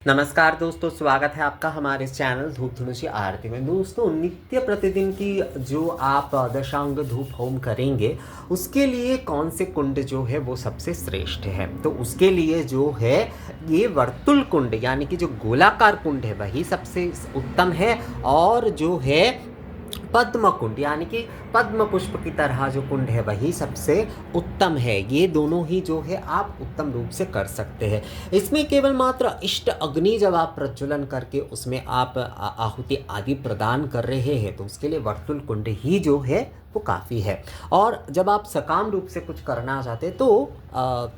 नमस्कार दोस्तों, स्वागत है आपका हमारे इस चैनल धूप धनुषी आरती में। दोस्तों, नित्य प्रतिदिन की जो आप दशांग धूप होम करेंगे, उसके लिए कौन से कुंड जो है वो सबसे श्रेष्ठ है। तो उसके लिए जो है ये वर्तुल कुंड यानी कि जो गोलाकार कुंड है वही सबसे उत्तम है। और जो है पद्म कुंड यानी कि पद्म पुष्प की तरह जो कुंड है वही सबसे उत्तम है। ये दोनों ही जो है आप उत्तम रूप से कर सकते हैं। इसमें केवल मात्र इष्ट अग्नि जब आप प्रज्वलन करके उसमें आप आहुति आदि प्रदान कर रहे हैं तो उसके लिए वर्तुल कुंड ही जो है वो काफ़ी है। और जब आप सकाम रूप से कुछ करना चाहते तो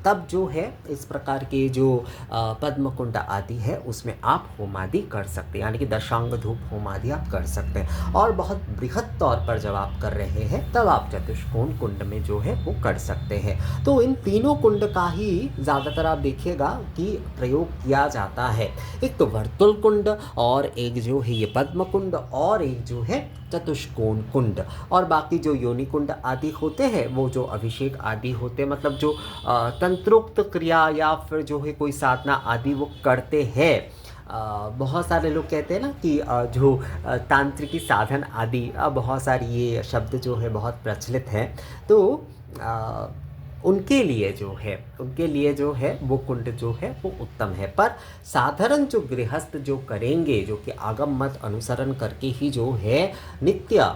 तब जो है इस प्रकार के जो पद्म कुंड आदि है उसमें आप होम आदि कर सकते हैं, यानी कि दशांग धूप होम आदि आप कर सकते हैं। और बहुत बृहद तौर पर जब आप कर रहे हैं तब आप चतुष्कोण कुंड में जो है वो कर सकते हैं। तो इन तीनों कुंड का ही ज़्यादातर आप देखिएगा कि प्रयोग किया जाता है। एक तो वर्तुल कुंड और एक जो है ये पद्म कुंड और एक जो है चतुष्कोण कुंड। और बाकी जो योनि कुंड आदि होते हैं वो जो अभिषेक आदि होते हैं, मतलब जो तंत्रोक्त क्रिया या फिर जो है कोई साधना आदि वो करते हैं। बहुत सारे लोग कहते हैं ना कि जो तांत्रिकी साधन आदि, बहुत सारी ये शब्द जो है बहुत प्रचलित हैं। तो उनके लिए जो है वो कुंड जो है वो उत्तम है। पर साधारण जो गृहस्थ जो करेंगे, जो कि आगम मत अनुसरण करके ही जो है नित्य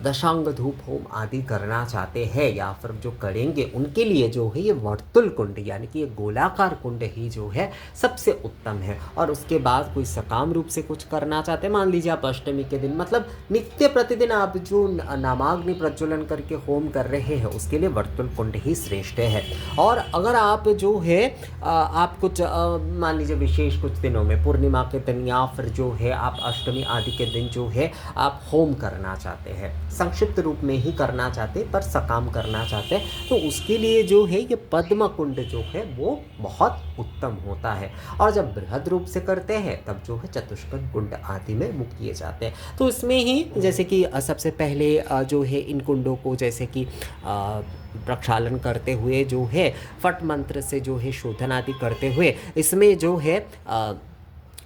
दशांग धूप होम आदि करना चाहते हैं या फिर जो करेंगे, उनके लिए जो है ये वर्तुल कुंड यानी कि ये गोलाकार कुंड ही जो है सबसे उत्तम है। और उसके बाद कोई सकाम रूप से कुछ करना चाहते हैं, मान लीजिए आप अष्टमी के दिन, मतलब नित्य प्रतिदिन आप जो नामाग्नि प्रज्वलन करके होम कर रहे हैं उसके लिए वर्तुल कुंड ही श्रेष्ठ है। और अगर आप जो है आप कुछ मान लीजिए विशेष कुछ दिनों में पूर्णिमा के दिन या फिर जो है आप अष्टमी आदि के दिन जो है आप होम करना चाहते हैं, संक्षिप्त रूप में ही करना चाहते पर सकाम करना चाहते हैं, तो उसके लिए जो है ये पद्म कुंड जो है वो बहुत उत्तम होता है। और जब बृहद रूप से करते हैं तब जो है चतुष्कोण कुंड आदि में मुक्त किए जाते हैं। तो इसमें ही जैसे कि सबसे पहले जो है इन कुंडों को जैसे कि प्रक्षालन करते हुए जो है फट मंत्र से जो है शोधन आदि करते हुए इसमें जो है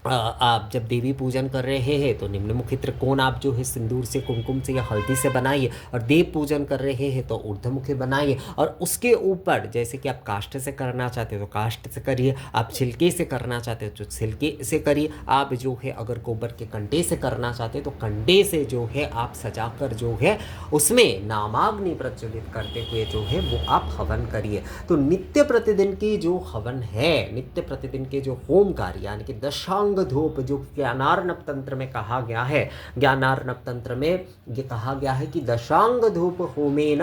आप जब देवी पूजन कर रहे हैं तो निम्नमुखी त्रिकोण आप जो है सिंदूर से, कुमकुम से या हल्दी से बनाइए। और देव पूजन कर रहे हैं तो ऊर्ध्वमुखी बनाइए। और उसके ऊपर जैसे कि आप काष्ठ से करना चाहते हो तो काष्ठ से करिए, आप छिलके से करना चाहते हो तो छिलके से करिए, आप जो है अगर गोबर के कंडे से करना चाहते हो तो कंडे से जो है आप सजाकर जो है उसमें नामाग्नि प्रज्वलित करते हुए जो है वो आप हवन करिए। तो नित्य प्रतिदिन की जो हवन है, नित्य प्रतिदिन के जो होम कार्य यानी कि दशांग धूप जो ज्ञानार्णव तंत्र में कहा गया है, ज्ञानार्णव तंत्र में ये कहा गया है कि दशांग धूप होमेन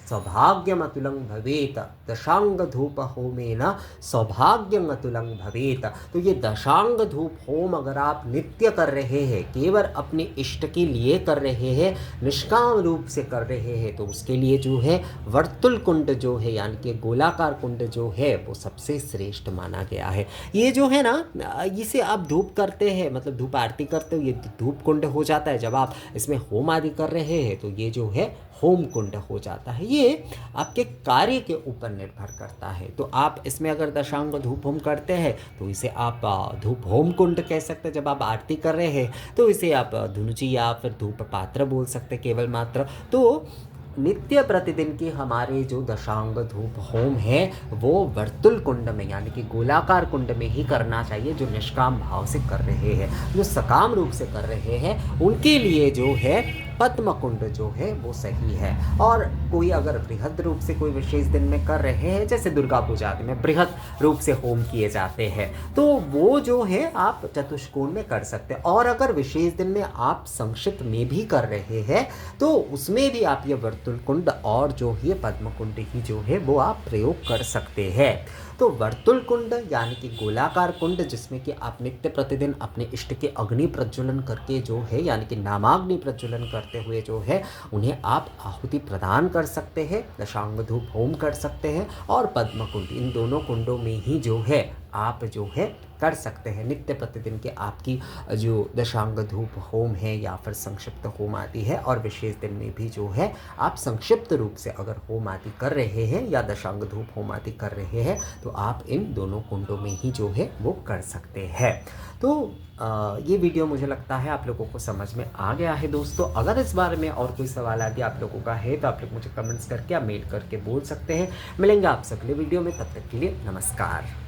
सौभाग्यम अतुलं भवेत, दशांग धूप होमेन सौभाग्यम अतुलं भवेत। तो ये दशांग धूप होम अगर आप नित्य कर रहे हैं, केवल अपने इष्ट के लिए कर रहे हैं, निष्काम रूप से कर रहे हैं, तो उसके लिए जो है वर्तुल कुंड जो है यानी कि गोलाकार कुंड जो है वो सबसे श्रेष्ठ माना गया है। ये जो है ना, इसे आप धूप करते हैं, मतलब धूप आरती करते हो, ये धूप कुंड हो जाता है। जब आप इसमें होम आदि कर रहे हैं तो ये जो है होम कुंड हो जाता है। ये आपके कार्य के ऊपर निर्भर करता है। तो आप इसमें अगर दशांग धूप होम करते हैं तो इसे आप धूप होम कुंड कह सकते हैं। जब आप आरती कर रहे हैं तो इसे आप धुनुची या फिर धूप पात्र बोल सकते हैं, केवल मात्र। तो नित्य प्रतिदिन की हमारे जो दशांग धूप होम है वो वर्तुल कुंड में यानी कि गोलाकार कुंड में ही करना चाहिए। जो निष्काम भाव से कर रहे हैं, जो सकाम रूप से कर रहे हैं, उनके लिए जो है पद्म कुंड जो है वो सही है। और कोई अगर बृहद रूप से कोई विशेष दिन में कर रहे हैं, जैसे दुर्गा पूजा आदि में बृहद रूप से होम किए जाते हैं, तो वो जो है आप चतुष्कोण में कर सकते हैं। और अगर विशेष दिन में आप संक्षिप्त में भी कर रहे हैं तो उसमें भी आप ये वर्तुल कुंड और जो है पद्म कुंड ही जो है वो आप प्रयोग कर सकते हैं। तो वर्तुल कुंड यानी कि गोलाकार कुंड जिसमें कि आप नित्य प्रतिदिन अपने इष्ट के अग्नि प्रज्वलन करके जो है यानी कि नामाग्नि प्रज्वलन करते हुए जो है उन्हें आप आहुति प्रदान कर सकते हैं, दशांग धूप होम कर सकते हैं। और पद्म कुंड, इन दोनों कुंडों में ही जो है आप जो है कर सकते हैं। नित्य प्रतिदिन के आपकी जो दशांग धूप होम है या फिर संक्षिप्त होम आदि है, और विशेष दिन में भी जो है आप संक्षिप्त रूप से अगर होम आदि कर रहे हैं या दशांग धूप होम आदि कर रहे हैं तो आप इन दोनों कुंडों में ही जो है वो कर सकते हैं। तो ये वीडियो मुझे लगता है आप लोगों को समझ में आ गया है दोस्तों। अगर इस बारे में और कोई सवाल आदि आप लोगों का है तो आप लोग मुझे कमेंट्स करके या मेल करके बोल सकते हैं। मिलेंगे आपसे अगले वीडियो में, तब तक के लिए नमस्कार।